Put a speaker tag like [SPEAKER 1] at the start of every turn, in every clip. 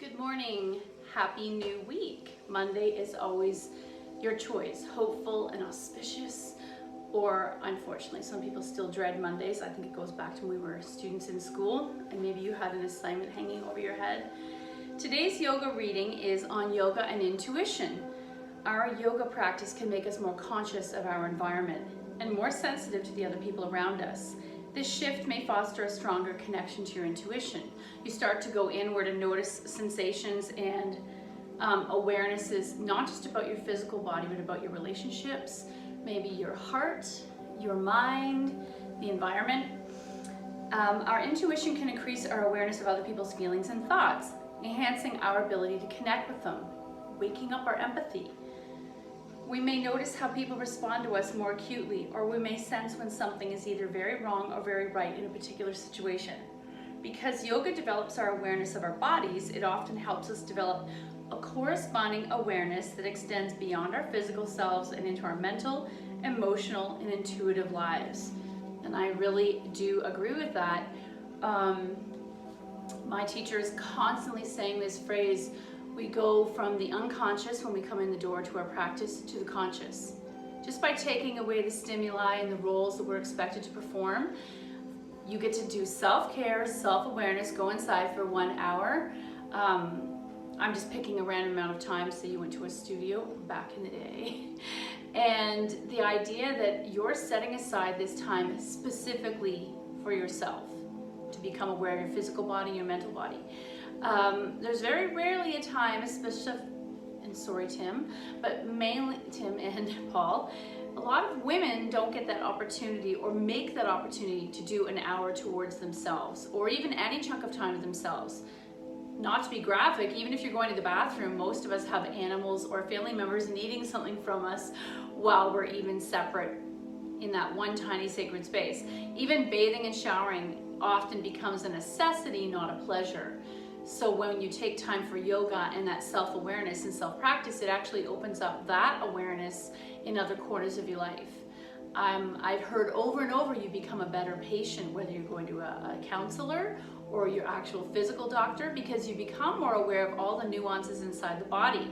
[SPEAKER 1] Good morning. Happy new week. Monday is always your choice, hopeful and auspicious, or unfortunately, some people still dread Mondays. I think it goes back to when we were students in school and maybe you had an assignment hanging over your head. Today's yoga reading is on yoga and intuition. Our yoga practice can make us more conscious of our environment and more sensitive to the other people around us. This shift may foster a stronger connection to your intuition. You start to go inward and notice sensations and awarenesses, not just about your physical body, but about your relationships, maybe your heart, your mind, the environment. Our intuition can increase our awareness of other people's feelings and thoughts, enhancing our ability to connect with them, waking up our empathy. We may notice how people respond to us more acutely, or we may sense when something is either very wrong or very right in a particular situation. Because yoga develops our awareness of our bodies, it often helps us develop a corresponding awareness that extends beyond our physical selves and into our mental, emotional, and intuitive lives. And I really do agree with that. My teacher is constantly saying this phrase, we go from the unconscious when we come in the door to our practice to the conscious. Just by taking away the stimuli and the roles that we're expected to perform, you get to do self-care, self-awareness, go inside for 1 hour. I'm just picking a random amount of time, say you went to a studio back in the day. And the idea that you're setting aside this time specifically for yourself to become aware of your physical body, your mental body. There's very rarely a time, especially, and sorry Tim, but mainly Tim and Paul, a lot of women don't get that opportunity or make that opportunity to do an hour towards themselves or even any chunk of time to themselves. Not to be graphic, even if you're going to the bathroom, most of us have animals or family members needing something from us while we're even separate in that one tiny sacred space. Even bathing and showering often becomes a necessity, not a pleasure. So when you take time for yoga and that self-awareness and self-practice, it actually opens up that awareness in other corners of your life. I've heard over and over you become a better patient, whether you're going to a counselor or your actual physical doctor, because you become more aware of all the nuances inside the body.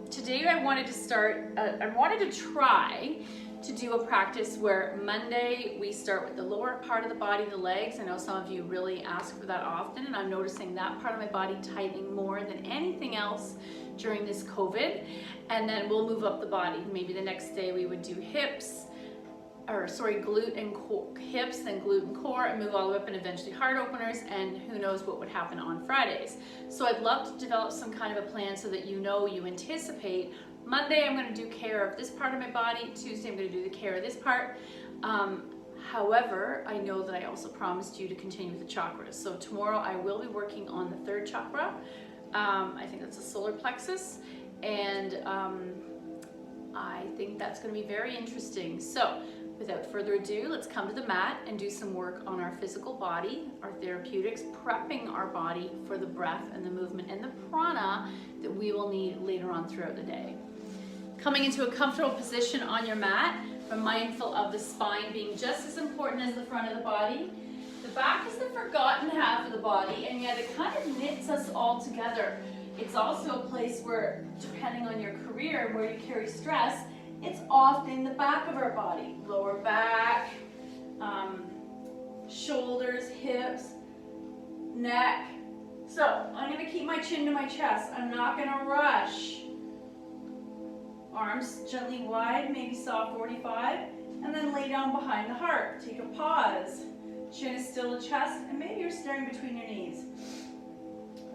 [SPEAKER 1] Today I wanted to try to do a practice where Monday we start with the lower part of the body, the legs. I know some of you really ask for that often, and I'm noticing that part of my body tightening more than anything else during this COVID. And then we'll move up the body. Maybe the next day we would do hips, glute and core, hips, then glute and core, and move all the way up and eventually heart openers, and who knows what would happen on Fridays. So I'd love to develop some kind of a plan so that you anticipate Monday I'm going to do care of this part of my body, Tuesday I'm going to do the care of this part. However, I know that I also promised you to continue with the chakras. So tomorrow I will be working on the third chakra. I think that's the solar plexus, and I think that's going to be very interesting. So without further ado, let's come to the mat and do some work on our physical body, our therapeutics, prepping our body for the breath and the movement and the prana that we will need later on throughout the day. Coming into a comfortable position on your mat, but mindful of the spine being just as important as the front of the body. The back is the forgotten half of the body, and yet it kind of knits us all together. It's also a place where, depending on your career and where you carry stress, it's often the back of our body. Lower back, shoulders, hips, neck. So I'm going to keep my chin to my chest. I'm not going to rush. Arms gently wide, maybe soft 45, and then lay down behind the heart. Take a pause. Chin is still to chest, and maybe you're staring between your knees.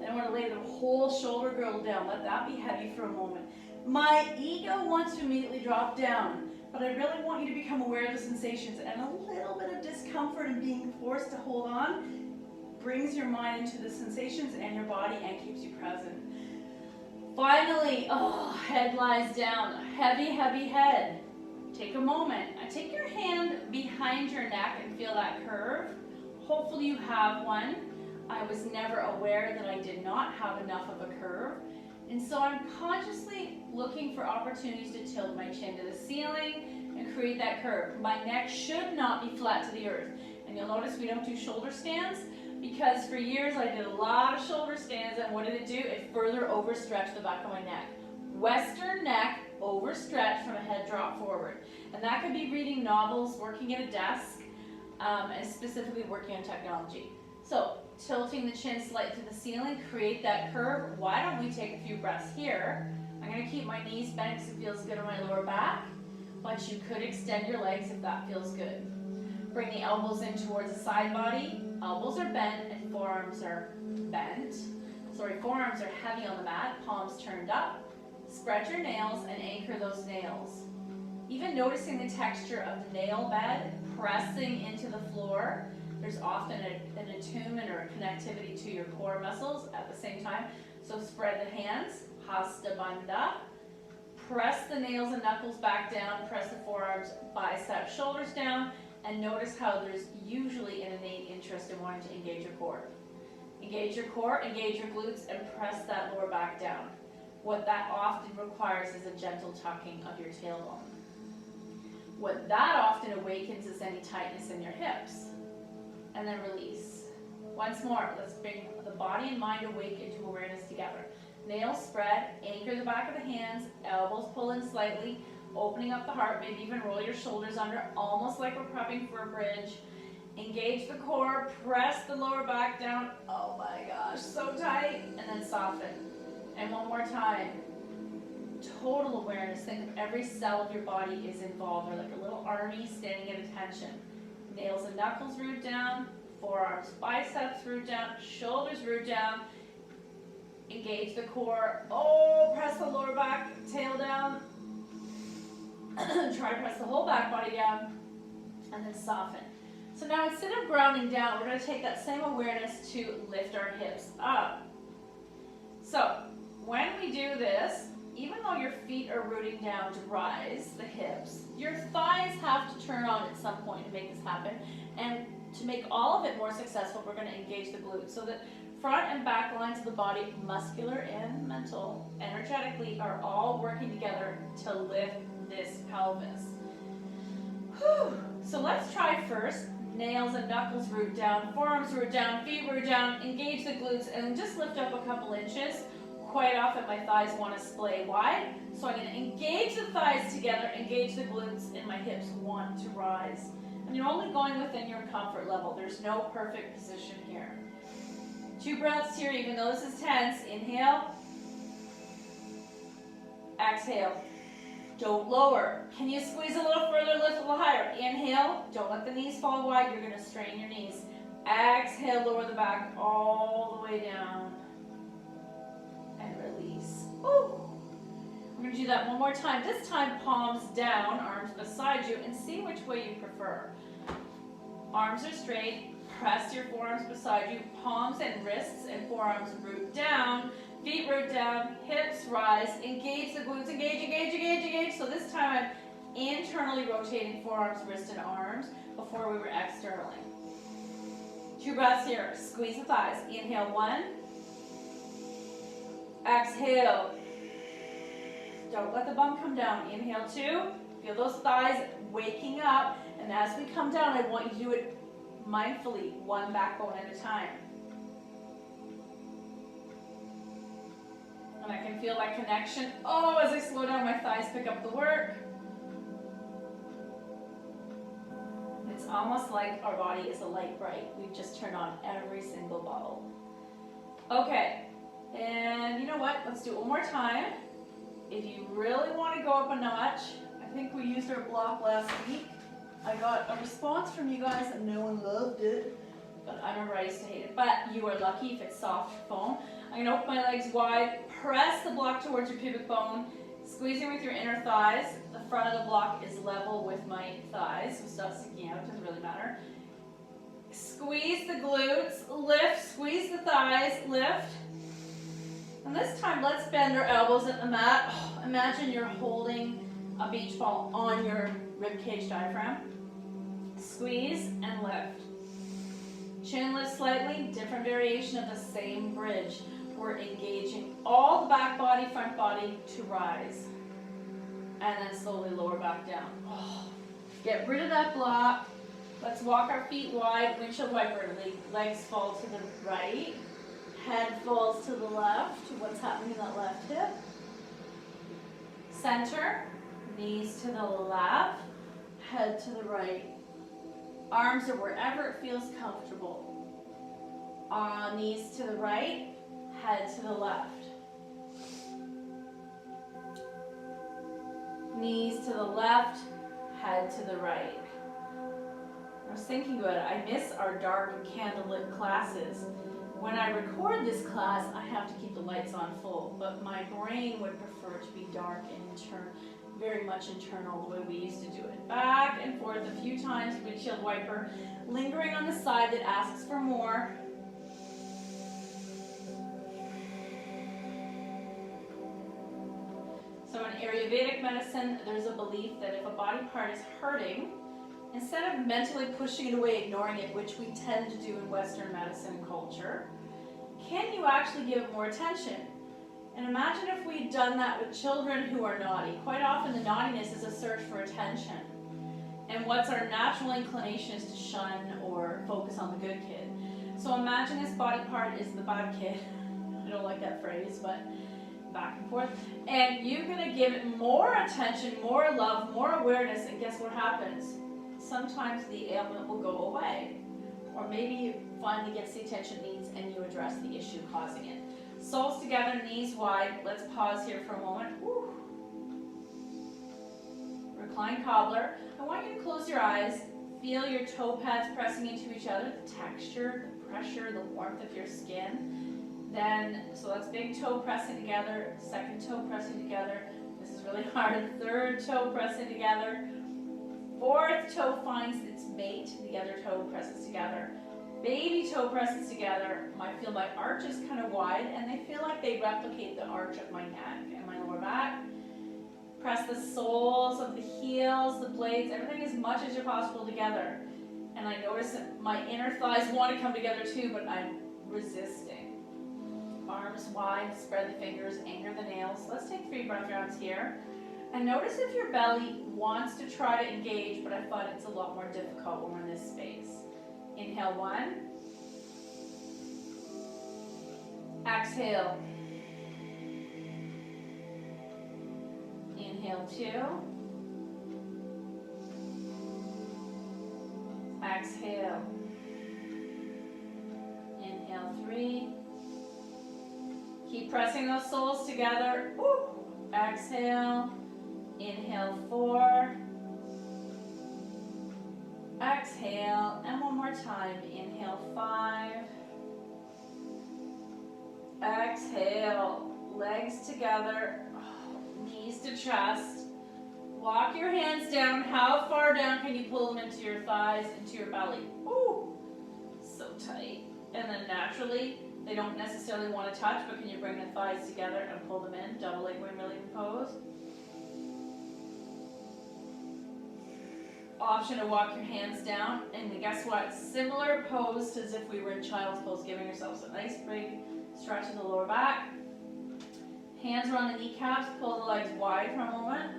[SPEAKER 1] Then I want to lay the whole shoulder girdle down. Let that be heavy for a moment. My ego wants to immediately drop down, but I really want you to become aware of the sensations, and a little bit of discomfort and being forced to hold on brings your mind into the sensations and your body and keeps you present. Finally, head lies down, heavy, heavy head. Take a moment. Take your hand behind your neck and feel that curve. Hopefully you have one. I was never aware that I did not have enough of a curve. And so I'm consciously looking for opportunities to tilt my chin to the ceiling and create that curve. My neck should not be flat to the earth. And you'll notice we don't do shoulder stands because for years I did a lot of shoulder stands
[SPEAKER 2] then what did it do? It further overstretched the back of my neck. Western neck overstretched from a head drop forward. And that could be reading novels, working at a desk, and specifically working on technology. So tilting the chin slightly to the ceiling, create that curve. Why don't we take a few breaths here? I'm going to keep my knees bent because it feels good on my lower back, but you could extend your legs if that feels good. Bring the elbows in towards the side body. Elbows are bent and forearms are bent. Sorry, forearms are heavy on the mat, palms turned up. Spread your nails and anchor those nails. Even noticing the texture of the nail bed pressing into the floor. There's often an attunement or a connectivity to your core muscles at the same time. So spread the hands, hasta bandha. Press the nails and knuckles back down, press the forearms, biceps, shoulders down, and notice how there's usually an innate interest in wanting to engage your core. Engage your core, engage your glutes, and press that lower back down. What that often requires is a gentle tucking of your tailbone. What that often awakens is any tightness in your hips. And then release. Once more, let's bring the body and mind awake into awareness together. Nails spread, anchor the back of the hands, elbows pull in slightly, opening up the heart, maybe even roll your shoulders under, almost like we're prepping for a bridge. Engage the core, press the lower back down. Oh my gosh, so tight. And then soften. And one more time. Total awareness. Think of every cell of your body is involved. Or like a little army standing at attention. Nails and knuckles root down. Forearms, biceps root down. Shoulders root down. Engage the core. Oh, press the lower back, tail down. Try to press the whole back body down. And then soften. So now instead of grounding down, we're going to take that same awareness to lift our hips up. So when we do this, even though your feet are rooting down to rise the hips, your thighs have to turn on at some point to make this happen. And to make all of it more successful, we're going to engage the glutes. So that front and back lines of the body, muscular and mental, energetically, are all working together to lift this pelvis. Whew. So let's try first. Nails and knuckles root down, forearms root down, feet root down, engage the glutes, and just lift up a couple inches. Quite often my thighs want to splay wide, so I'm going to engage the thighs together, engage the glutes, and my hips want to rise. And you're only going within your comfort level. There's no perfect position here. 2 breaths here, even though this is tense. Inhale. Exhale. Don't lower. Can you squeeze a little further, lift a little higher? Inhale. Don't let the knees fall wide. You're going to strain your knees. Exhale, lower the back all the way down. And release. Ooh. We're going to do that one more time. This time, palms down, arms beside you, and see which way you prefer. Arms are straight. Press your forearms beside you. Palms and wrists and forearms root down. Feet root down, hips rise, engage the glutes, engage, engage, engage, engage. So this time I'm internally rotating forearms, wrists, and arms before we were externally. 2 breaths here. Squeeze the thighs. Inhale 1. Exhale. Don't let the bum come down. Inhale 2. Feel those thighs waking up. And as we come down, I want you to do it mindfully, one backbone at a time. And I can feel that connection. Oh, as I slow down, my thighs pick up the work. It's almost like our body is a light bright. We've just turned on every single bulb. Okay, and you know what? Let's do it one more time. If you really want to go up a notch, I think we used our block last week. I got a response from you guys and no one loved it. But I remember I used to hate it. But you are lucky if it's soft foam. I'm going to open my legs wide, press the block towards your pubic bone, squeezing with your inner thighs. The front of the block is level with my thighs, so stop sticking out, it doesn't really matter. Squeeze the glutes, lift, squeeze the thighs, lift. And this time, let's bend our elbows at the mat. Oh, imagine you're holding a beach ball on your ribcage diaphragm. Squeeze and lift. Chin lift slightly, different variation of the same bridge. We're engaging all the back body, front body to rise. And then slowly lower back down. Oh, get rid of that block. Let's walk our feet wide, windshield wiper. The legs fall to the right. Head falls to the left. What's happening in that left hip? Center. Knees to the left. Head to the right. Arms are wherever it feels comfortable. Knees to the right. Head to the left. Knees to the left. Head to the right. I was thinking about it. I miss our dark and candlelit classes. When I record this class, I have to keep the lights on full, but my brain would prefer to be dark and very much internal the way we used to do it. Back and forth a few times, windshield wiper, lingering on the side that asks for more. So in Ayurvedic medicine, there's a belief that if a body part is hurting, instead of mentally pushing it away, ignoring it, which we tend to do in Western medicine culture, can you actually give it more attention? And imagine if we'd done that with children who are naughty. Quite often the naughtiness is a search for attention. And what's our natural inclination is to shun or focus on the good kid. So imagine this body part is the bad kid. I don't like that phrase, but back and forth. And you're gonna give it more attention, more love, more awareness, and guess what happens? Sometimes the ailment will go away. Or maybe it finally gets the attention it needs and you address the issue causing it. Soles together, knees wide. Let's pause here for a moment. Woo. Recline cobbler. I want you to close your eyes. Feel your toe pads pressing into each other, the texture, the pressure, the warmth of your skin. Then, so that's big toe pressing together, second toe pressing together. This is really hard. Third toe pressing together. Fourth toe finds its mate, the other toe presses together. Baby toe presses together. I feel my arch is kind of wide and they feel like they replicate the arch of my neck and my lower back. Press the soles of the heels, the blades, everything as much as you're possible together. And I notice that my inner thighs want to come together too, but I'm resisting. Arms wide, spread the fingers, anchor the nails. Let's take 3 breath rounds here. And notice if your belly wants to try to engage, but I find it's a lot more difficult when we're in this space. Inhale 1. Exhale. Inhale 2. Exhale. Inhale 3. Keep pressing those soles together. Woo. Exhale. Inhale 4. Exhale, and one more time. Inhale 5. Exhale, legs together, knees to chest. Walk your hands down. How far down can you pull them into your thighs, into your belly? Ooh, so tight. And then naturally, they don't necessarily want to touch, but can you bring the thighs together and pull them in? Double leg windmilling pose. Option to walk your hands down, and guess what? Similar pose as if we were in child's pose, giving ourselves a nice big stretch in the lower back. Hands are on the kneecaps, pull the legs wide for a moment.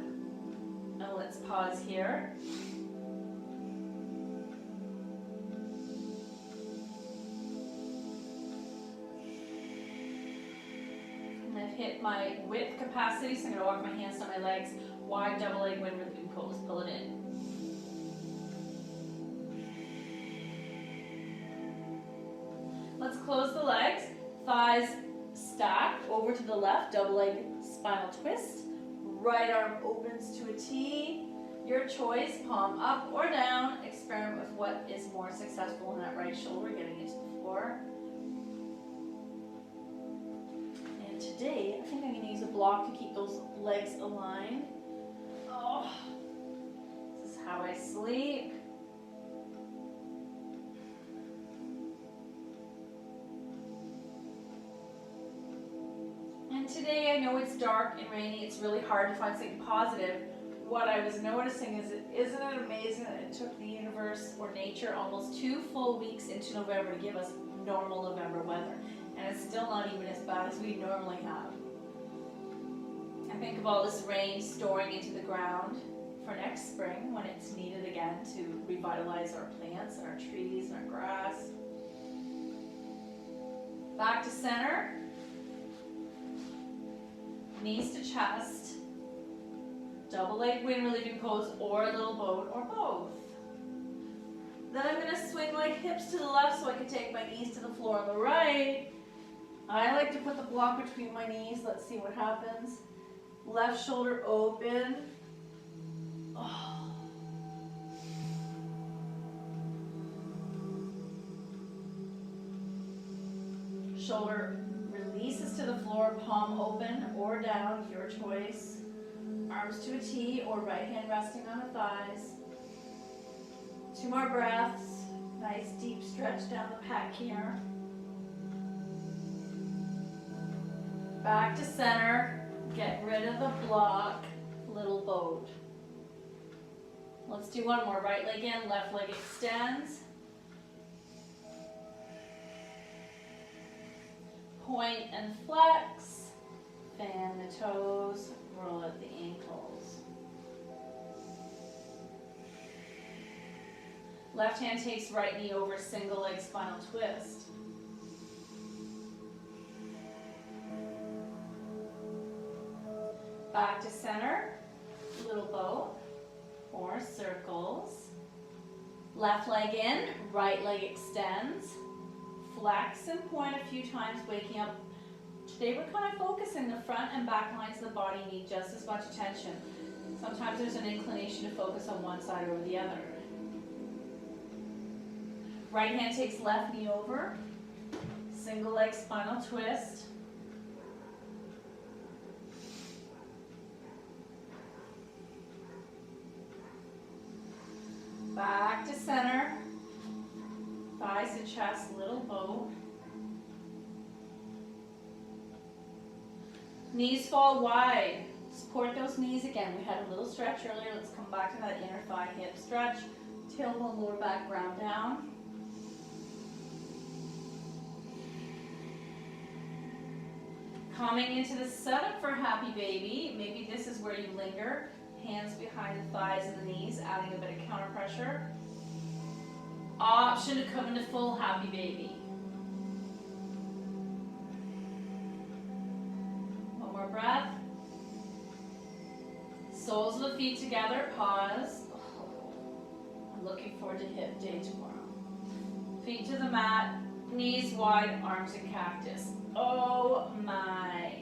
[SPEAKER 2] And let's pause here. And I've hit my width capacity, so I'm going to walk my hands down my legs, wide double leg windmilling pose, pull it in. Let's close the legs, thighs stack over to the left, double leg spinal twist. Right arm opens to a T. Your choice, palm up or down. Experiment with what is more successful in that right shoulder, getting into the floor. And today, I think I'm going to use a block to keep those legs aligned. Oh, this is how I sleep. And today, I know it's dark and rainy, it's really hard to find something positive. What I was noticing is, isn't it amazing that it took the universe or nature almost 2 full weeks into November to give us normal November weather. And it's still not even as bad as we normally have. I think of all this rain storing into the ground for next spring when it's needed again to revitalize our plants and our trees and our grass. Back to center. Knees to chest. Double leg wind relieving pose or a little boat or both. Then I'm going to swing my hips to the left so I can take my knees to the floor on the right. I like to put the block between my knees. Let's see what happens. Left shoulder open. Oh. Shoulder releases to the floor, palm open or down, your choice. Arms to a T or right hand resting on the thighs. 2 more breaths. Nice deep stretch down the pec here. Back to center. Get rid of the block. Little boat. Let's do one more. Right leg in, left leg extends. Point and flex. Fan the toes. Roll at the ankles. Left hand takes right knee over, single leg spinal twist. Back to center, little boat, or circles. Left leg in, right leg extends. Flex and point a few times, waking up. Today we're kind of focusing the front and back lines of the body need just as much attention. Sometimes there's an inclination to focus on one side over the other. Right hand takes left knee over. Single leg spinal twist. Back to center. Thighs to chest, little boat. Knees fall wide. Support those knees again. We had a little stretch earlier. Let's come back to that inner thigh hip stretch. Tailbone, lower back, ground down. Coming into the setup for happy baby. Maybe this is where you linger. Hands behind the thighs and the knees, adding a bit of counter pressure. Option to come into full happy baby. One more breath. Soles of the feet together, pause. I'm looking forward to hip day tomorrow. Feet to the mat, knees wide, arms in cactus. Oh my.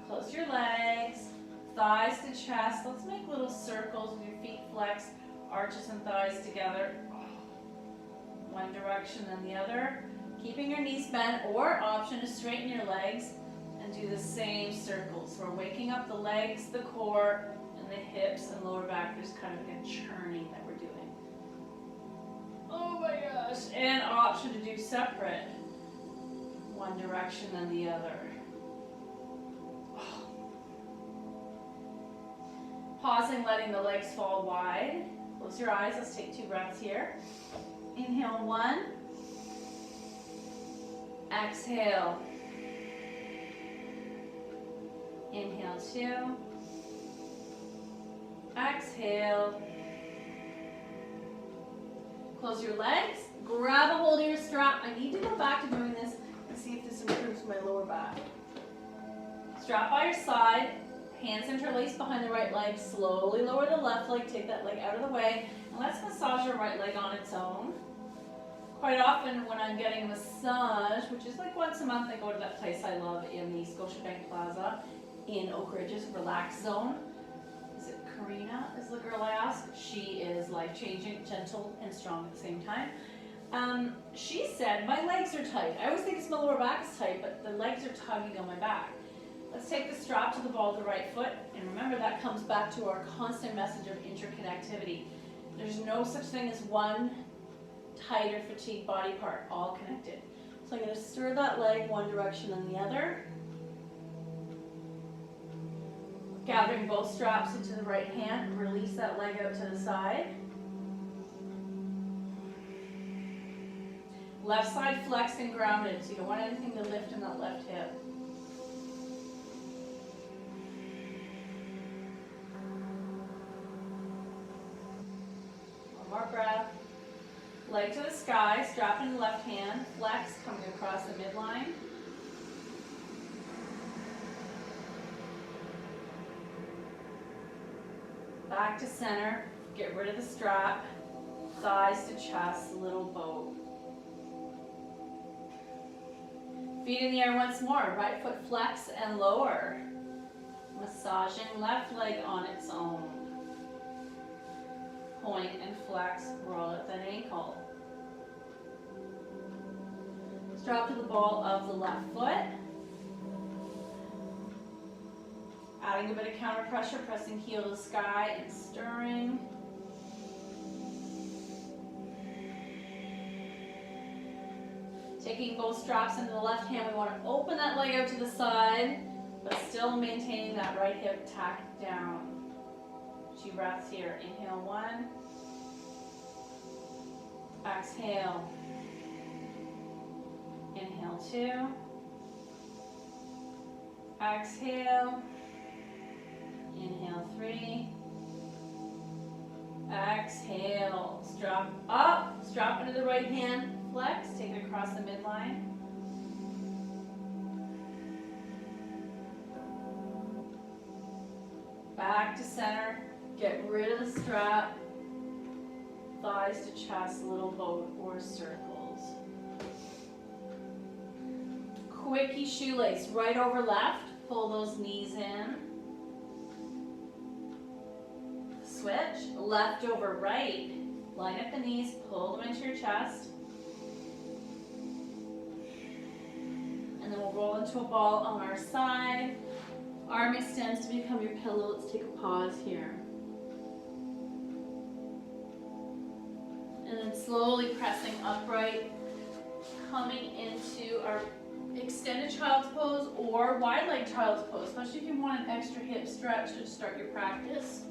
[SPEAKER 2] Close your legs, thighs to chest. Let's make little circles with your feet flexed, arches and thighs together. One direction then the other. Keeping your knees bent, or option to straighten your legs and do the same circles. We're waking up the legs, the core, and the hips and lower back. There's kind of a churning that we're doing. Oh my gosh. And option to do separate. One direction then the other. Pausing, letting the legs fall wide. Close your eyes. Let's take 2 breaths here. Inhale 1. Exhale. Inhale 2. Exhale. Close your legs. Grab a hold of your strap. I need to go back to doing this and see if this improves my lower back. Strap by your side. Hands interlaced behind the right leg. Slowly lower the left leg. Take that leg out of the way. And let's massage your right leg on its own. Quite often when I'm getting a massage, which is like once a month, I go to that place I love in the Scotiabank Plaza in Oak Ridge's Relax Zone. Is it Karina is the girl I asked? She is life-changing, gentle, and strong at the same time. She said, my legs are tight. I always think it's my lower back is tight, but the legs are tugging on my back. Let's take the strap to the ball of the right foot, and remember that comes back to our constant message of interconnectivity. There's no such thing as one tight or fatigued body part, all connected. So I'm going to stir that leg one direction and the other. Gathering both straps into the right hand, release that leg out to the side. Left side flexed and grounded, so you don't want anything to lift in that left hip. leg to the sky, strap in the left hand, flex, coming across the midline. Back to center, get rid of the strap, thighs to chest, little boat. Feet in the air once more, right foot flex and lower. Massaging left leg on its own. Point and flex, roll at that ankle. Strap to the ball of the left foot. Adding a bit of counter pressure, pressing heel to the sky and stirring. Taking both straps into the left hand, we want to open that leg out to the side, but still maintaining that right hip tacked down. 2 breaths here. Inhale 1. Exhale. Inhale 2. Exhale. Inhale 3. Exhale. Strap up. Strap into the right hand. Flex. Take it across the midline. Back to center. Get rid of the strap. Thighs to chest, little boat or circles. Quickie shoelace, right over left. Pull those knees in. Switch, left over right. Line up the knees, pull them into your chest. And then we'll roll into a ball on our side. Arm extends to become your pillow. Let's take a pause here. And then slowly pressing upright, coming into our extended child's pose or wide leg child's pose, especially if you want an extra hip stretch to start your practice.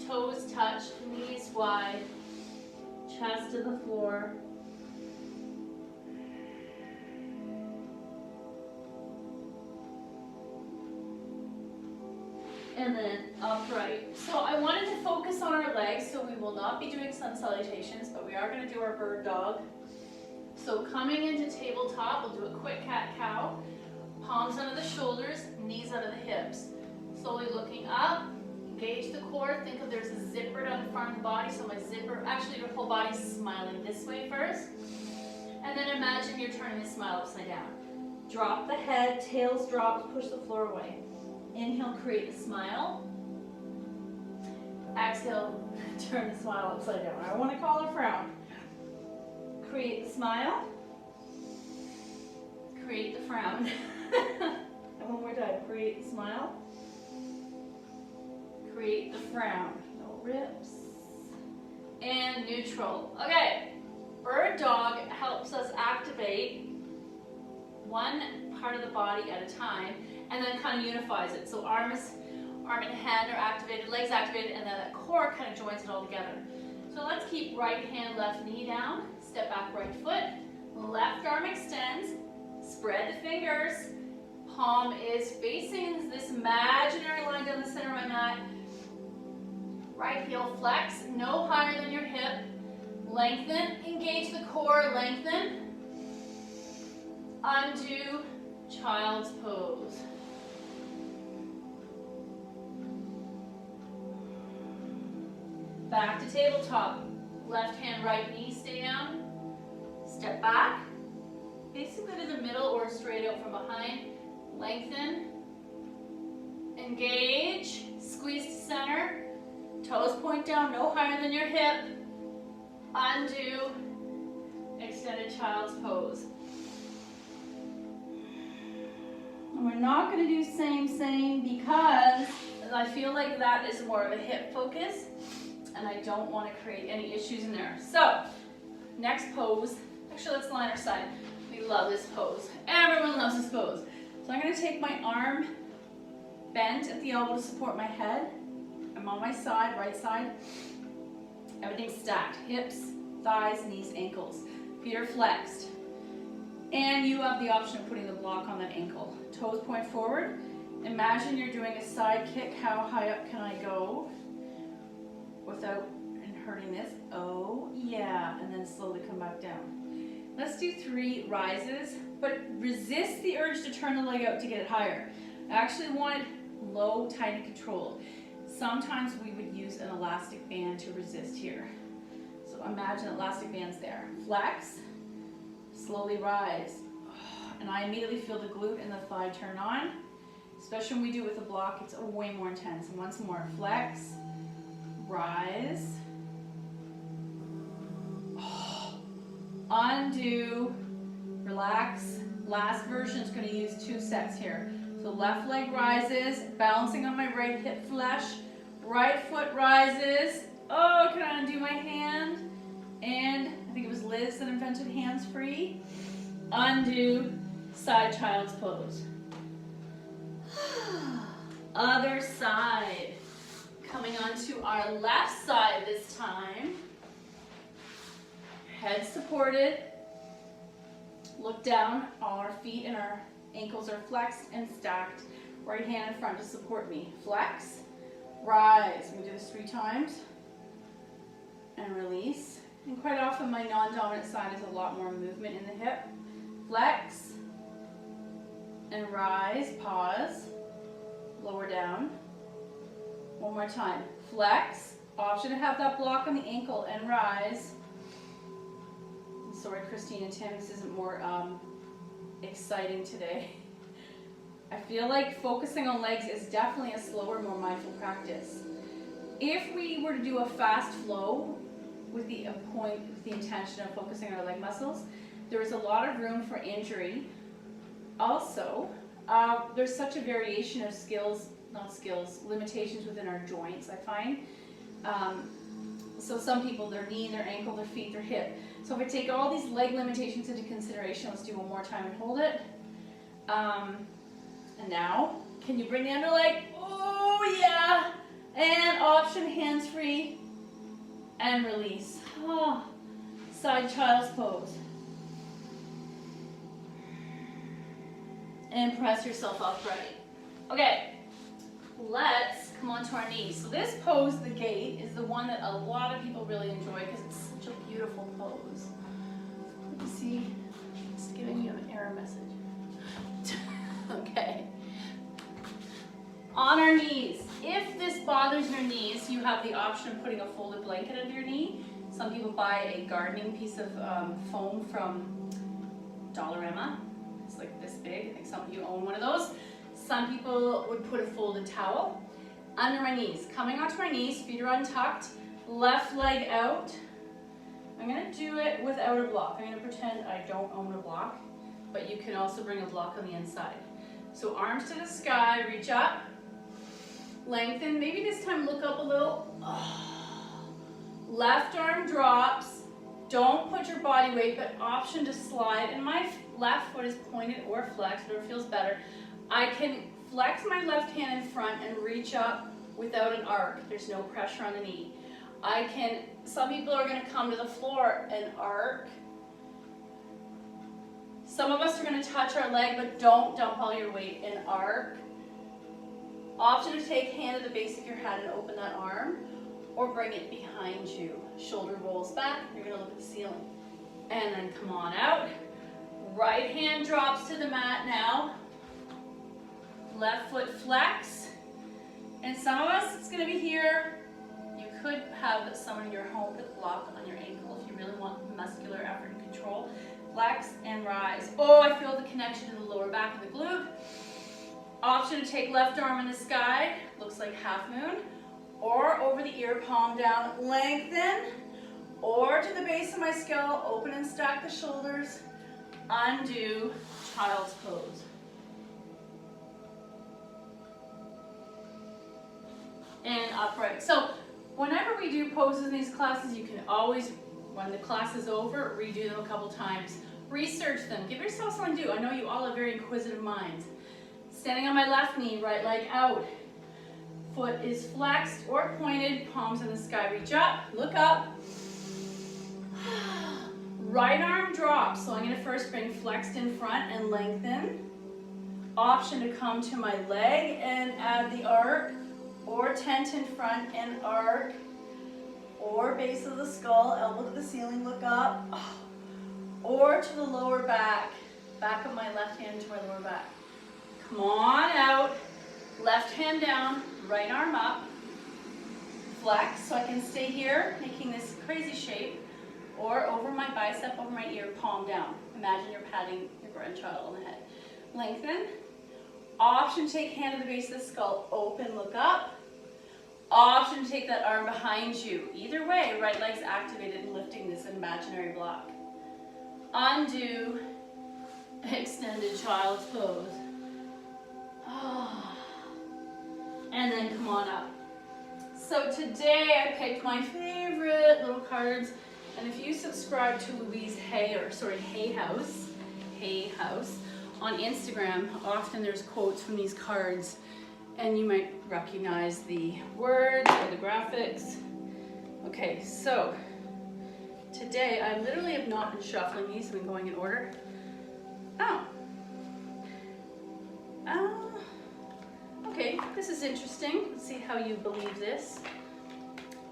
[SPEAKER 2] Toes touch, knees wide, chest to the floor. And then upright. So I wanted to focus on our legs, so we will not be doing sun salutations, but we are going to do our bird dog. So coming into tabletop, we'll do a quick cat-cow. Palms under the shoulders, knees under the hips. Slowly looking up, engage the core. Think of there's a zipper down the front of the body, so my zipper, actually your whole body's smiling this way first. And then imagine you're turning the smile upside down. Drop the head, tails dropped, push the floor away. Inhale, create a smile. Exhale, turn the smile upside down. I don't want to call it a frown. Create the smile. Create the frown. And one more time. Create the smile. Create the frown. No rips. And neutral. Okay. Bird dog helps us activate one part of the body at a time and then kind of unifies it. So arm and hand are activated, legs activated, and then that core kind of joins it all together. So let's keep right hand, left knee down. Step back, right foot. Left arm extends. Spread the fingers. Palm is facing this imaginary line down the center of my mat. Right heel flex, no higher than your hip. Lengthen, engage the core, lengthen. Undo, child's pose. Back to tabletop. Left hand, right knee, stay down. Step back. Basically to the middle or straight out from behind. Lengthen. Engage. Squeeze to center. Toes point down, no higher than your hip. Undo. Extended child's pose. And we're not going to do same because I feel like that is more of a hip focus and I don't want to create any issues in there. So, next pose. Actually, let's line our side. We love this pose. Everyone loves this pose. So I'm going to take my arm bent at the elbow to support my head. I'm on my side, right side. Everything's stacked. Hips, thighs, knees, ankles. Feet are flexed. And you have the option of putting the block on that ankle. Toes point forward. Imagine you're doing a side kick. How high up can I go without hurting this? Oh, yeah. then slowly come back down. Let's do 3 rises, but resist the urge to turn the leg out to get it higher. I actually want it low, tight, and controlled. Sometimes we would use an elastic band to resist here. So imagine elastic band's there. Flex, slowly rise. And I immediately feel the glute and the thigh turn on. Especially when we do it with a block, it's way more intense. And once more, flex, rise, undo, relax. Last version is going to use 2 sets here. So left leg rises, balancing on my right hip flesh. Right foot rises. Oh, can I undo my hand? And I think it was Liz that invented hands free. Undo, side child's pose. Other side. Coming onto our left side this time. Head supported. Look down. All our feet and our ankles are flexed and stacked. Right hand in front to support me. Flex. Rise. We do this 3 times. And release. And quite often my non-dominant side is a lot more movement in the hip. Flex. And rise. Pause. Lower down. One more time. Flex. Option to have that block on the ankle and rise. Sorry, Christine and Tim, this isn't more exciting today. I feel like focusing on legs is definitely a slower, more mindful practice. If we were to do a fast flow with the intention of focusing on our leg muscles, there is a lot of room for injury. Also, there's such a variation of limitations within our joints, I find. So some people, their knee, their ankle, their feet, their hip. So if I take all these leg limitations into consideration, let's do one more time and hold it. And now, can you bring the under leg? Oh yeah! And option, hands free, and release. Oh, side child's pose. And press yourself upright. Okay, let's come onto our knees. So this pose, the gate, is the one that a lot of people really enjoy because it's such a beautiful pose. Let me see, it's giving you an error message. Okay. On our knees. If this bothers your knees, you have the option of putting a folded blanket under your knee. Some people buy a gardening piece of foam from Dollarama. It's like this big. I think some of you own one of those. Some people would put a folded towel under my knees. Coming onto my knees, feet are untucked, left leg out. I'm going to do it without a block. I'm going to pretend I don't own a block, but you can also bring a block on the inside. So arms to the sky, reach up, lengthen, maybe this time look up a little. Left arm drops. Don't put your body weight, but option to slide. And my left foot is pointed or flexed, whatever feels better. I can flex my left hand in front and reach up without an arc. There's no pressure on the knee. Some people are going to come to the floor and arc. Some of us are going to touch our leg, but don't dump all your weight and arc. Option to take hand at the base of your head and open that arm, or bring it behind you. Shoulder rolls back, you're going to look at the ceiling. And then come on out. Right hand drops to the mat now. Left foot flex. And some of us, it's going to be here. You could have someone in your home put a block on your ankle if you really want muscular effort and control. Flex and rise. Oh, I feel the connection to the lower back of the glute. Option to take left arm in the sky, looks like half moon, or over the ear, palm down, lengthen, or to the base of my skull, open and stack the shoulders, undo, child's pose. And upright. So whenever we do poses in these classes, you can always, when the class is over, redo them a couple times. Research them. Give yourself something to do. I know you all have very inquisitive minds. Standing on my left knee, right leg out. Foot is flexed or pointed, palms in the sky. Reach up, look up. Right arm drops. So I'm going to first bring flexed in front and lengthen. Option to come to my leg and add the arc, or tent in front and arc, or base of the skull, elbow to the ceiling, look up, or to the lower back of my left hand to my lower back. Come on out, left hand down, right arm up, flex so I can stay here, making this crazy shape, or over my bicep, over my ear, palm down. Imagine you're patting your grandchild on the head. Lengthen. Option to take hand to the base of the skull, open, look up. Option to take that arm behind you. Either way, right leg's activated and lifting this imaginary block. Undo, extended child's pose. And then come on up. So today I picked my favorite little cards, and if you subscribe to Louise Hay House on Instagram, often there's quotes from these cards, and you might recognize the words or the graphics. Okay, so today I literally have not been shuffling these, I've been going in order. Okay, this is interesting. Let's see how you believe this.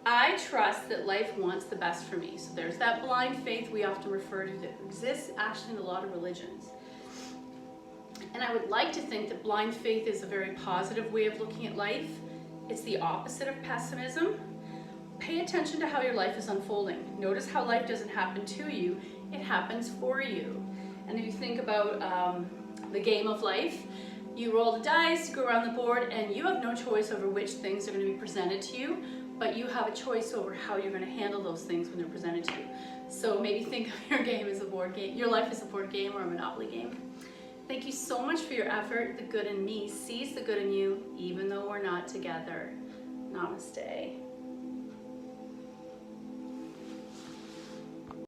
[SPEAKER 2] I trust that life wants the best for me. So there's that blind faith we often refer to that exists actually in a lot of religions. And I would like to think that blind faith is a very positive way of looking at life. It's the opposite of pessimism. Pay attention to how your life is unfolding. Notice how life doesn't happen to you, it happens for you. And if you think about the game of life, you roll the dice, you go around the board, and you have no choice over which things are going to be presented to you, but you have a choice over how you're going to handle those things when they're presented to you. So maybe think of your game as a board game, your life as a board game or a Monopoly game. Thank you so much for your effort. The good in me sees the good in you, even though we're not together. Namaste.